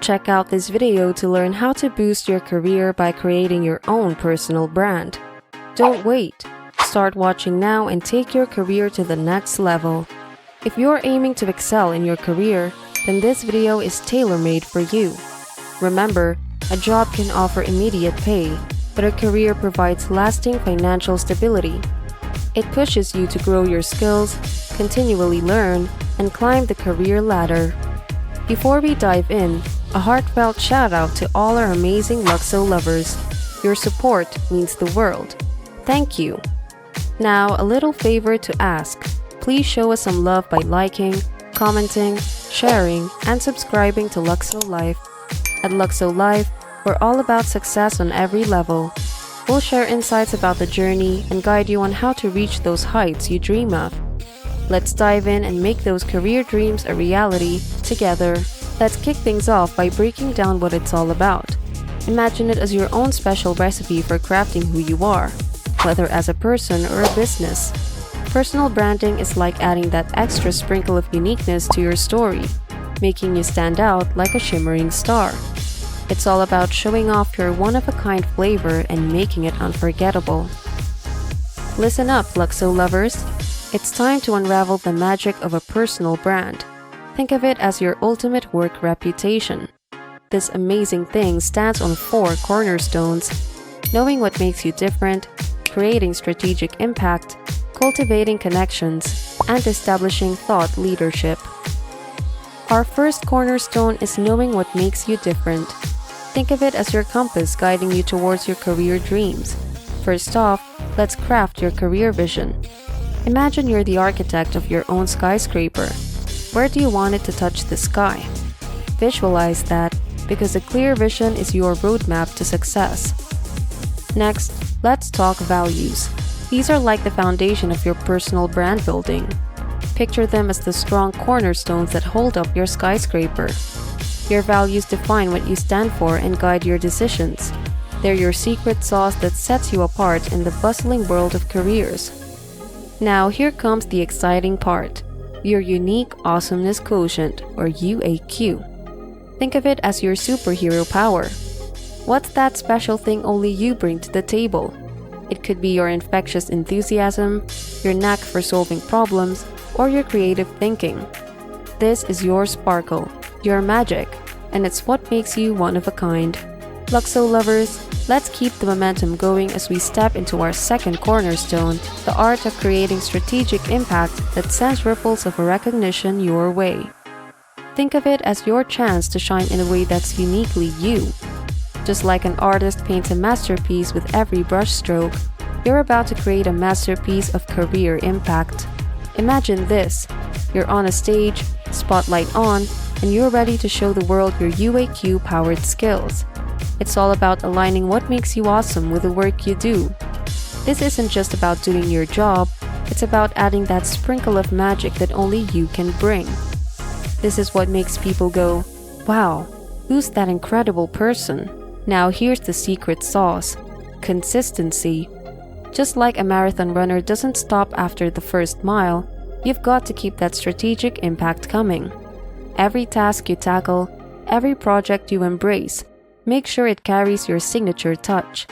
Check out this video to learn how to boost your career by creating your own personal brand. Don't wait. Start watching now and take your career to the next level. If you're aiming to excel in your career, then this video is tailor-made for you. Remember, a job can offer immediate pay, but a career provides lasting financial stability. It pushes you to grow your skills, continually learn, and climb the career ladder. Before we dive in, a heartfelt shout out to all our amazing Luxo lovers. Your support means the world. Thank you. Now, a little favor to ask. Please show us some love by liking, commenting, sharing, and subscribing to Luxo-Life. At Luxo-Life, we're all about success on every level. We'll share insights about the journey and guide you on how to reach those heights you dream of. Let's dive in and make those career dreams a reality together. Let's kick things off by breaking down what it's all about. Imagine it as your own special recipe for crafting who you are, whether as a person or a business. Personal branding is like adding that extra sprinkle of uniqueness to your story, making you stand out like a shimmering star. It's all about showing off your one-of-a-kind flavor and making it unforgettable. Listen up, Luxo lovers. It's time to unravel the magic of a personal brand. Think of it as your ultimate work reputation. This amazing thing stands on 4 cornerstones: knowing what makes you different, creating strategic impact, cultivating connections, and establishing thought leadership. Our first cornerstone is knowing what makes you different. Think of it as your compass guiding you towards your career dreams. First off, let's craft your career vision. Imagine you're the architect of your own skyscraper. Where do you want it to touch the sky? Visualize that, because a clear vision is your roadmap to success. Next, let's talk values. These are like the foundation of your personal brand building. Picture them as the strong cornerstones that hold up your skyscraper. Your values define what you stand for and guide your decisions. They're your secret sauce that sets you apart in the bustling world of careers. Now here comes the exciting part. Your unique awesomeness quotient, or UAQ. Think of it as your superhero power. What's that special thing only you bring to the table? It could be your infectious enthusiasm, your knack for solving problems, or your creative thinking. This is your sparkle, your magic, and it's what makes you one of a kind. Luxo lovers, let's keep the momentum going as we step into our second cornerstone, the art of creating strategic impact that sends ripples of recognition your way. Think of it as your chance to shine in a way that's uniquely you. Just like an artist paints a masterpiece with every brushstroke, you're about to create a masterpiece of career impact. Imagine this: you're on a stage, spotlight on, and you're ready to show the world your UAQ-powered skills. It's all about aligning what makes you awesome with the work you do. This isn't just about doing your job, it's about adding that sprinkle of magic that only you can bring. This is what makes people go, "Wow, who's that incredible person?" Now here's the secret sauce: consistency. Just like a marathon runner doesn't stop after the first mile, you've got to keep that strategic impact coming. Every task you tackle, every project you embrace, make sure it carries your signature touch.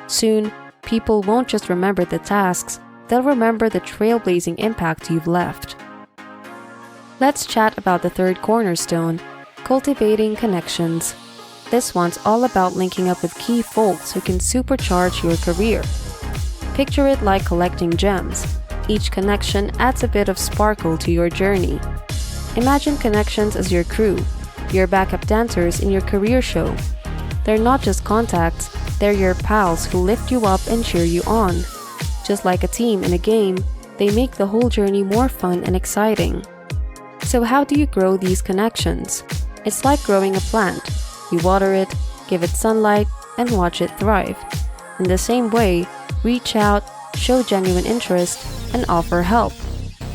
Soon, people won't just remember the tasks, they'll remember the trailblazing impact you've left. Let's chat about the third cornerstone, cultivating connections. This one's all about linking up with key folks who can supercharge your career. Picture it like collecting gems. Each connection adds a bit of sparkle to your journey. Imagine connections as your crew, your backup dancers in your career show. They're not just contacts, they're your pals who lift you up and cheer you on. Just like a team in a game, they make the whole journey more fun and exciting. So how do you grow these connections? It's like growing a plant. You water it, give it sunlight, and watch it thrive. In the same way, reach out, show genuine interest, and offer help.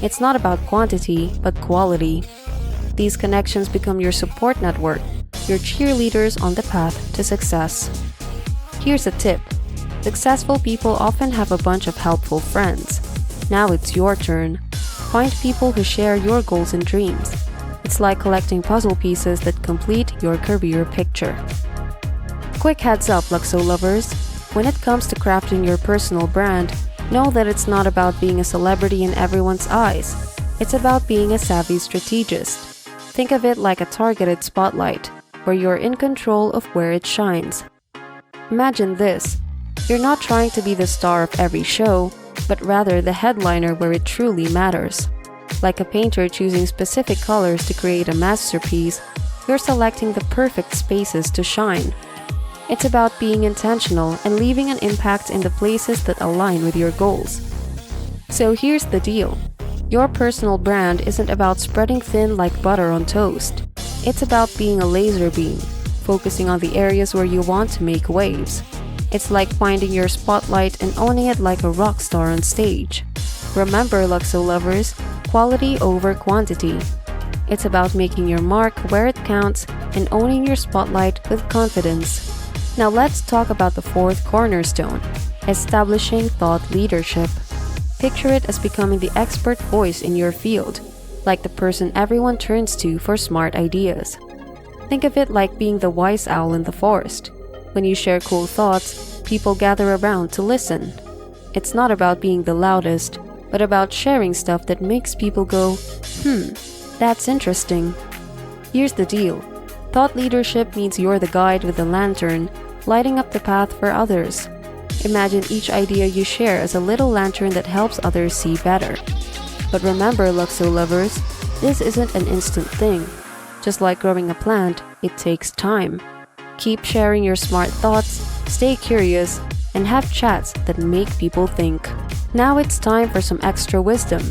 It's not about quantity, but quality. These connections become your support network, your cheerleaders on the path to success. Here's a tip. Successful people often have a bunch of helpful friends. Now it's your turn. Find people who share your goals and dreams. It's like collecting puzzle pieces that complete your career picture. Quick heads up, Luxo lovers. When it comes to crafting your personal brand, know that it's not about being a celebrity in everyone's eyes. It's about being a savvy strategist. Think of it like a targeted spotlight, where you're in control of where it shines. Imagine this. You're not trying to be the star of every show, but rather the headliner where it truly matters. Like a painter choosing specific colors to create a masterpiece, you're selecting the perfect spaces to shine. It's about being intentional and leaving an impact in the places that align with your goals. So here's the deal. Your personal brand isn't about spreading thin like butter on toast. It's about being a laser beam, focusing on the areas where you want to make waves. It's like finding your spotlight and owning it like a rock star on stage. Remember, Luxo lovers, quality over quantity. It's about making your mark where it counts and owning your spotlight with confidence. Now let's talk about the fourth cornerstone, establishing thought leadership. Picture it as becoming the expert voice in your field, like the person everyone turns to for smart ideas. Think of it like being the wise owl in the forest. When you share cool thoughts, people gather around to listen. It's not about being the loudest, but about sharing stuff that makes people go, that's interesting. Here's the deal. Thought leadership means you're the guide with the lantern, lighting up the path for others. Imagine each idea you share as a little lantern that helps others see better. But remember, Luxo lovers, this isn't an instant thing. Just like growing a plant, it takes time. Keep sharing your smart thoughts, stay curious, and have chats that make people think. Now it's time for some extra wisdom.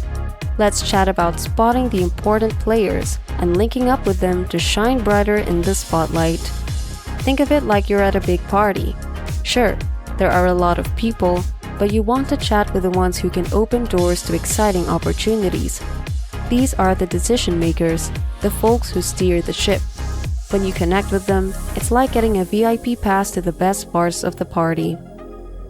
Let's chat about spotting the important players and linking up with them to shine brighter in the spotlight. Think of it like you're at a big party. Sure, there are a lot of people, but you want to chat with the ones who can open doors to exciting opportunities. These are the decision makers, the folks who steer the ship. When you connect with them, it's like getting a VIP pass to the best parts of the party.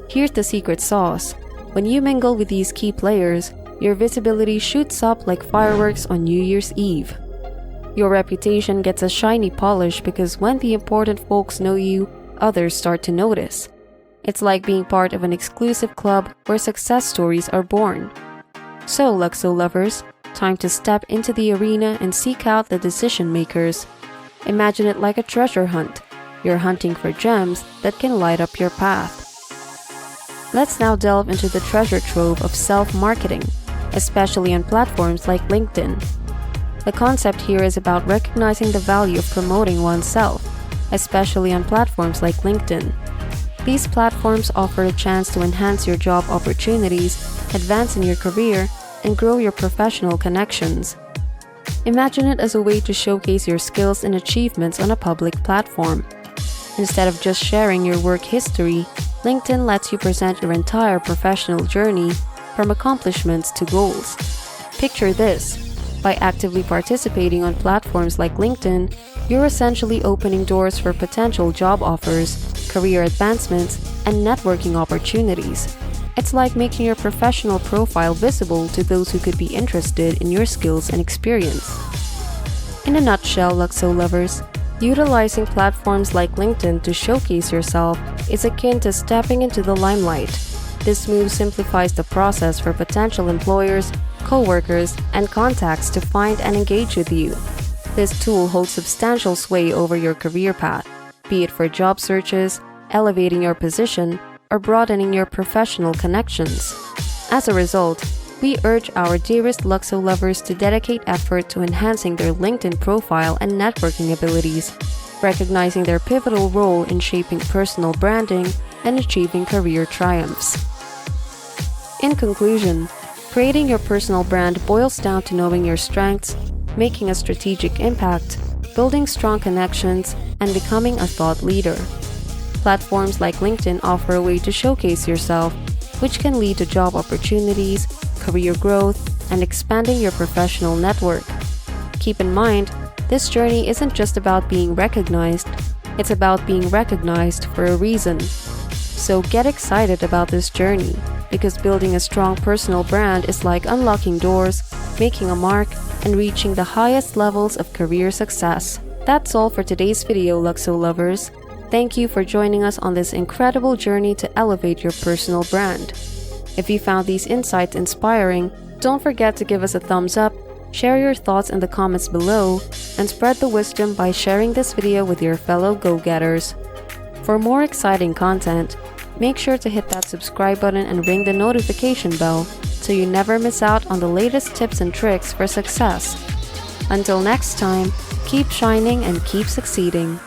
Here's the secret sauce. When you mingle with these key players, your visibility shoots up like fireworks on New Year's Eve. Your reputation gets a shiny polish because when the important folks know you, others start to notice. It's like being part of an exclusive club where success stories are born. So, Luxo lovers, time to step into the arena and seek out the decision makers. Imagine it like a treasure hunt. You're hunting for gems that can light up your path. Let's now delve into the treasure trove of self-marketing, especially on platforms like LinkedIn. The concept here is about recognizing the value of promoting oneself, especially on platforms like LinkedIn. These platforms offer a chance to enhance your job opportunities, advance in your career, and grow your professional connections. Imagine it as a way to showcase your skills and achievements on a public platform. Instead of just sharing your work history, LinkedIn lets you present your entire professional journey, from accomplishments to goals. Picture this. By actively participating on platforms like LinkedIn, you're essentially opening doors for potential job offers, career advancements, and networking opportunities. It's like making your professional profile visible to those who could be interested in your skills and experience. In a nutshell, Luxo lovers, utilizing platforms like LinkedIn to showcase yourself is akin to stepping into the limelight. This move simplifies the process for potential employers, co-workers, and contacts to find and engage with you. This tool holds substantial sway over your career path, be it for job searches, elevating your position, or broadening your professional connections. As a result, we urge our dearest Luxo lovers to dedicate effort to enhancing their LinkedIn profile and networking abilities, recognizing their pivotal role in shaping personal branding and achieving career triumphs. In conclusion, creating your personal brand boils down to knowing your strengths, making a strategic impact, building strong connections, and becoming a thought leader. Platforms like LinkedIn offer a way to showcase yourself, which can lead to job opportunities, career growth, and expanding your professional network. Keep in mind, this journey isn't just about being recognized, it's about being recognized for a reason. So get excited about this journey, because building a strong personal brand is like unlocking doors, making a mark, and reaching the highest levels of career success. That's all for today's video, Luxo lovers. Thank you for joining us on this incredible journey to elevate your personal brand. If you found these insights inspiring, don't forget to give us a thumbs up, share your thoughts in the comments below, and spread the wisdom by sharing this video with your fellow go-getters. For more exciting content, make sure to hit that subscribe button and ring the notification bell so you never miss out on the latest tips and tricks for success. Until next time, keep shining and keep succeeding.